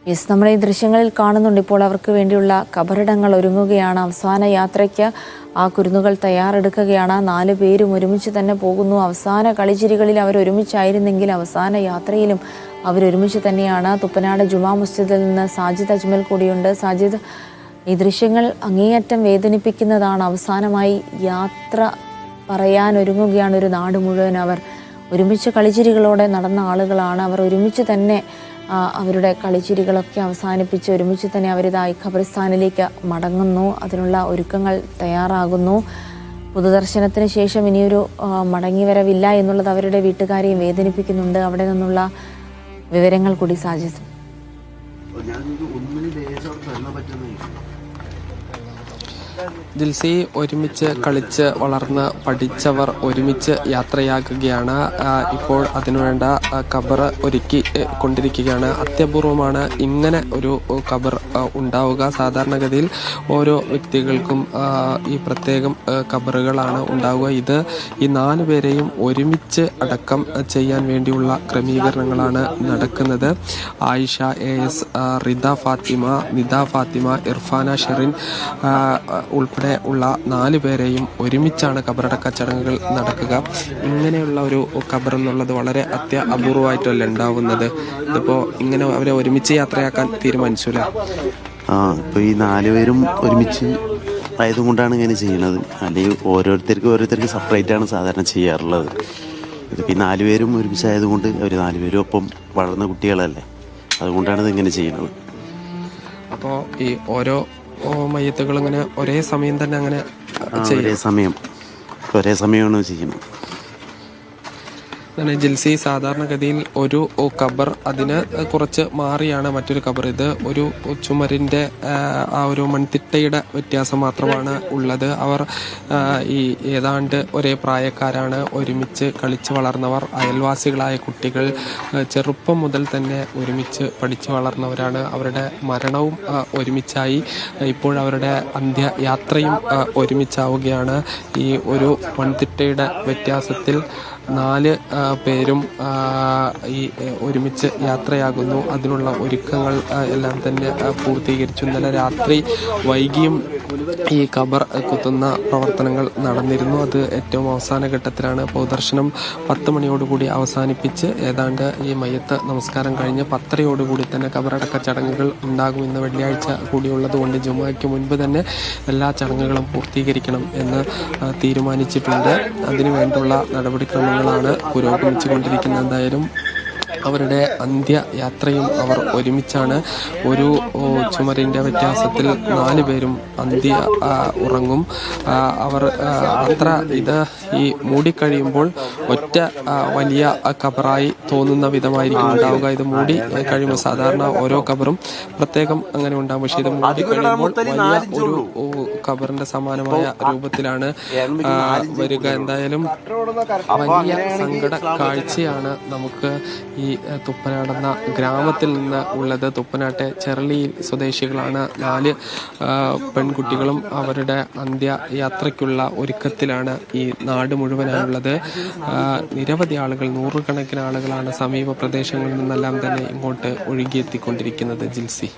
Yes, നമ്മൾ ഈ ദൃശ്യങ്ങളിൽ കാണുന്നുണ്ട്. ഇപ്പോൾ അവർക്ക് വേണ്ടിയുള്ള കബറിടങ്ങൾ ഒരുങ്ങുകയാണ്. അവസാന യാത്രയ്ക്ക് ആ കുരുന്നുകൾ തയ്യാറെടുക്കുകയാണ്. 4 പേരും ഒരുമിച്ച് തന്നെ പോകുന്നു. അവസാന കളിച്ചിരികളിൽ അവർ ഒരുമിച്ചായിരുന്നെങ്കിൽ അവസാന യാത്രയിലും അവരൊരുമിച്ച് തന്നെയാണ്. തുപ്പനാട് ജുമാ മസ്ജിദിൽ നിന്ന് സാജിദ് അജ്മൽ കൂടിയുണ്ട്. സാജിദ്, ഈ ദൃശ്യങ്ങൾ അങ്ങേയറ്റം വേദനിപ്പിക്കുന്നതാണ്. അവസാനമായി യാത്ര പറയാൻ ഒരുങ്ങുകയാണ് ഒരു നാട് മുഴുവൻ. അവർ ഒരുമിച്ച് കളിച്ചിരികളോടെ നടന്ന ആളുകളാണ്. അവർ ഒരുമിച്ച് തന്നെ അവരുടെ കളിച്ചിരികളൊക്കെ അവസാനിപ്പിച്ച് ഒരുമിച്ച് തന്നെ അവരിതായി ഖബറിസ്ഥാനിലേക്ക് മടങ്ങുന്നു. അതിനുള്ള ഒരുക്കങ്ങൾ തയ്യാറാകുന്നു. പൊതുദർശനത്തിന് ശേഷം ഇനിയൊരു മടങ്ങിവരവില്ല എന്നുള്ളത് അവരുടെ വീട്ടുകാരെയും വേദനിപ്പിക്കുന്നുണ്ട്. അവിടെ നിന്നുള്ള വിവരങ്ങൾ കൂടി സാജിദ്. ജിൽസി, ഒരുമിച്ച് കളിച്ച് വളർന്ന് പഠിച്ചവർ ഒരുമിച്ച് യാത്രയാക്കുകയാണ്. ഇപ്പോൾ അതിനുവേണ്ട ഖബർ ഒരുക്കി കൊണ്ടിരിക്കുകയാണ്. അത്യപൂർവമാണ് ഇങ്ങനെ ഒരു ഖബർ ഉണ്ടാവുക. സാധാരണഗതിയിൽ ഓരോ വ്യക്തികൾക്കും ഈ പ്രത്യേകം ഖബറുകളാണ് ഉണ്ടാവുക. ഇത് ഈ 4 പേരെയും ഒരുമിച്ച് അടക്കം ചെയ്യാൻ വേണ്ടിയുള്ള ക്രമീകരണങ്ങളാണ് നടക്കുന്നത്. ആയിഷ AS, റിദ ഫാത്തിമ, നിദ ഫാത്തിമ, ഇർഫാന ഷെറിൻ ഉൾപ്പെടെ ഉള്ള 4 പേരെയും ഒരുമിച്ചാണ് ഖബറടക്ക ചടങ്ങുകൾ നടക്കുക. ഇങ്ങനെയുള്ള ഒരു ഖബർ എന്നുള്ളത് വളരെ അപൂർവമായിട്ടല്ല ഉണ്ടാവുന്നത്. ഇതിപ്പോൾ ഇങ്ങനെ അവരെ ഒരുമിച്ച് യാത്രയാക്കാൻ തീരുമാനിച്ചില്ല. ഇപ്പോൾ ഈ 4 പേരും ഒരുമിച്ച് ആയതുകൊണ്ടാണ് ഇങ്ങനെ ചെയ്യുന്നത്. അല്ലെങ്കിൽ ഓരോരുത്തർക്ക് സെപ്പറേറ്റ് ആണ് സാധാരണ ചെയ്യാറുള്ളത്. ഇതിപ്പോൾ ഈ 4 പേരും ഒരുമിച്ചായതുകൊണ്ട് അവർ 4 പേരും ഒപ്പം വളർന്ന കുട്ടികളല്ലേ, അതുകൊണ്ടാണ് ഇതിങ്ങനെ ചെയ്യുന്നത്. അപ്പോൾ ഈ ഓരോ മയ്യത്തുകൾ ഇങ്ങനെ ഒരേ സമയം തന്നെ അങ്ങനെ ഒരേ സമയമാണ് ചെയ്യുന്നത്. ജിൽസി, സാധാരണഗതിയിൽ ഒരു ഖബർ അതിന് കുറച്ച് മാറിയാണ് മറ്റൊരു ഖബർ. ഇത് ഒരു ചുമരിൻ്റെ ആ ഒരു മൺതിട്ടയുടെ വ്യത്യാസം മാത്രമാണ് ഉള്ളത്. അവർ ഈ ഏതാണ്ട് ഒരേ പ്രായക്കാരാണ്, ഒരുമിച്ച് കളിച്ച് വളർന്നവർ, അയൽവാസികളായ കുട്ടികൾ, ചെറുപ്പം മുതൽ തന്നെ ഒരുമിച്ച് പഠിച്ചു വളർന്നവരാണ്. അവരുടെ മരണവും ഒരുമിച്ചായി. ഇപ്പോഴവരുടെ അന്ത്യയാത്രയും ഒരുമിച്ചാവുകയാണ്. ഈ ഒരു മൺതിട്ടയുടെ വ്യത്യാസത്തിൽ 4 പേരും ഈ ഒരുമിച്ച് യാത്രയാകുന്നു. അതിനുള്ള ഒരുക്കങ്ങൾ എല്ലാം തന്നെ പൂർത്തീകരിച്ചു. ഇന്നലെ രാത്രി വൈകിയും ഈ ഖബർ കുത്തുന്ന പ്രവർത്തനങ്ങൾ നടന്നിരുന്നു. അത് ഏറ്റവും അവസാന ഘട്ടത്തിലാണ്. പൊതുദർശനം 10 മണിയോടുകൂടി അവസാനിപ്പിച്ച് ഏതാണ്ട് ഈ മയ്യത്ത് നമസ്കാരം കഴിഞ്ഞ് 10:30 തന്നെ ഖബറടക്ക ചടങ്ങുകൾ ഉണ്ടാകും. ഇന്ന് വെള്ളിയാഴ്ച കൂടിയുള്ളത് കൊണ്ട് ജുമുഅയ്ക്ക് മുൻപ് തന്നെ എല്ലാ ചടങ്ങുകളും പൂർത്തീകരിക്കണം എന്ന് തീരുമാനിച്ചിട്ടുണ്ട്. അതിനുവേണ്ടിയുള്ള നടപടിക്രമങ്ങളാണ് പുരോഗമിച്ചു കൊണ്ടിരിക്കുന്നത്. എന്തായാലും അവരുടെ അന്ത്യയാത്രയും അവർ ഒരുമിച്ചാണ്. ഒരു ചുമരിൻ്റെ വ്യത്യാസത്തിൽ 4 പേരും ഉറങ്ങും. അവർ ഇത് ഈ മൂടിക്കഴിയുമ്പോൾ ഒറ്റ വലിയ ഖബറായി തോന്നുന്ന വിധമായിരിക്കും ഉണ്ടാവുക. ഇത് മൂടി കഴിയുമ്പോൾ സാധാരണ ഓരോ ഖബറും പ്രത്യേകം അങ്ങനെ ഉണ്ടാകും. പക്ഷേ ഇത് മൂടി കഴിയുമ്പോൾ വലിയ ഒരു ഖബറിന്റെ സമാനമായ രൂപത്തിലാണ് വരിക. എന്തായാലും വലിയ സങ്കട കാഴ്ചയാണ് നമുക്ക് ഈ തുപ്പനാടെന്ന ഗ്രാമത്തിൽ നിന്ന് ഉള്ളത്. തുപ്പനാട്ടെ ചെറളിയിൽ സ്വദേശികളാണ് 4 പെൺകുട്ടികളും. അവരുടെ അന്ത്യയാത്രയ്ക്കുള്ള ഒരുക്കത്തിലാണ് ഈ നാട് മുഴുവനായുള്ളത്. നിരവധി ആളുകൾ, 100 കണക്കിന് ആളുകളാണ് സമീപ പ്രദേശങ്ങളിൽ നിന്നെല്ലാം തന്നെ ഇങ്ങോട്ട് ഒഴുകിയെത്തിക്കൊണ്ടിരിക്കുന്നത്. ജിൽസി.